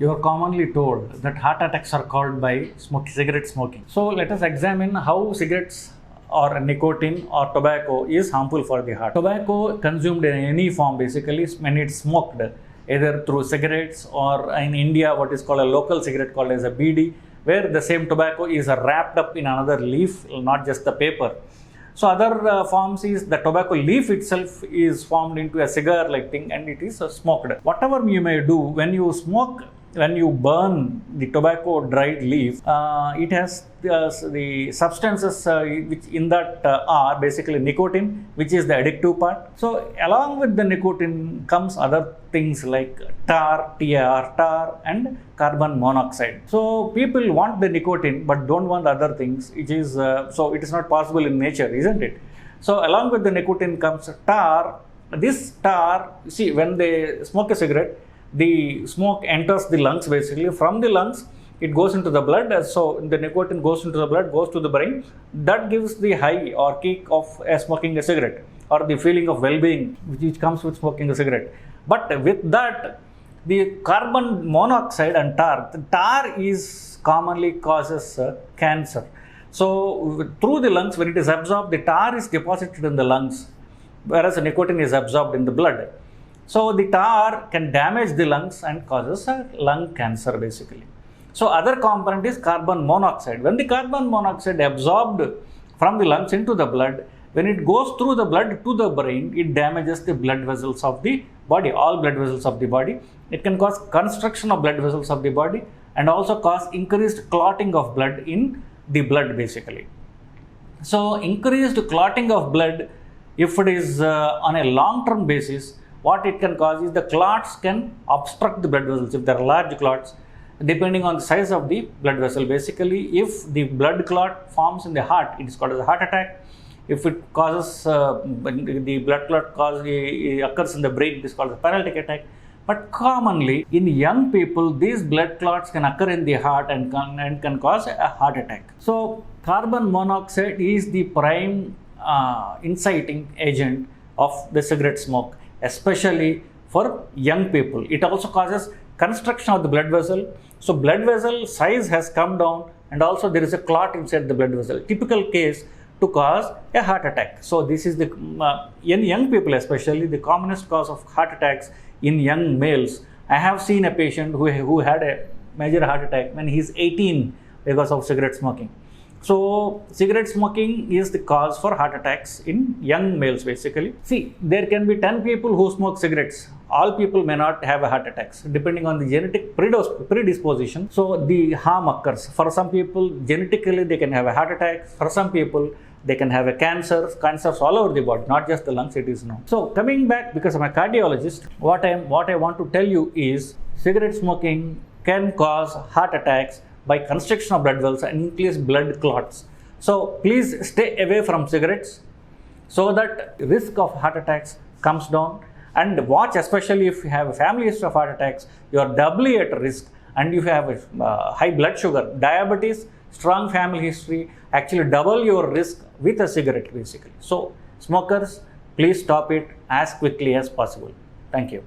You are commonly told that heart attacks are caused by cigarette smoking. So let us examine how cigarettes or nicotine or tobacco is harmful for the heart. Tobacco consumed in any form basically when it's smoked, either through cigarettes or in India what is called a local cigarette called as a BD, where the same tobacco is wrapped up in another leaf, not just the paper. So other forms is the tobacco leaf itself is formed into a cigar like thing and it is smoked. Whatever you may do, when you smoke, when you burn the tobacco dried leaf, it has the substances which in that are basically nicotine, which is the addictive part. So along with the nicotine comes other things like tar, and carbon monoxide. So people want the nicotine but don't want other things. It is so it is not possible in nature, isn't it? So along with the nicotine comes tar. This tar, see, when they smoke a cigarette, the smoke enters the lungs basically. From the lungs, it goes into the blood. So the nicotine goes into the blood, goes to the brain. That gives the high or kick of smoking a cigarette, or the feeling of well-being which comes with smoking a cigarette. But with that, the carbon monoxide and tar, the tar is commonly causes cancer. So through the lungs, when it is absorbed, the tar is deposited in the lungs, whereas the nicotine is absorbed in the blood. So the tar can damage the lungs and causes lung cancer basically. So other component is carbon monoxide. When the carbon monoxide absorbed from the lungs into the blood, when it goes through the blood to the brain, it damages the blood vessels of the body, all blood vessels of the body. It can cause constriction of blood vessels of the body and also cause increased clotting of blood in the blood basically. So increased clotting of blood, if it is on a long-term basis, what it can cause is the clots can obstruct the blood vessels. If there are large clots, depending on the size of the blood vessel, basically, if the blood clot forms in the heart, it is called as a heart attack. If it causes the blood clot occurs in the brain, it is called a paralytic attack. But commonly in young people, these blood clots can occur in the heart and can cause a heart attack. So carbon monoxide is the prime inciting agent of the cigarette smoke, especially for young people. It also causes constriction of the blood vessel. So blood vessel size has come down and also there is a clot inside the blood vessel. Typical case to cause a heart attack. So this is the in young people especially the commonest cause of heart attacks in young males. I have seen a patient who had a major heart attack when he is 18 because of cigarette smoking. So cigarette smoking is the cause for heart attacks in young males basically. See, there can be 10 people who smoke cigarettes. All people may not have a heart attacks depending on the genetic predisposition. So the harm occurs. For some people, genetically they can have a heart attack. For some people, they can have a cancers all over the body, not just the lungs, it is known. So coming back, because I'm a cardiologist, what I want to tell you is cigarette smoking can cause heart attacks by constriction of blood vessels and increase blood clots. So please stay away from cigarettes so that risk of heart attacks comes down, and watch, especially if you have a family history of heart attacks, you are doubly at risk. And if you have high blood sugar, diabetes, strong family history, actually double your risk with a cigarette basically. So smokers, please stop it as quickly as possible. Thank you.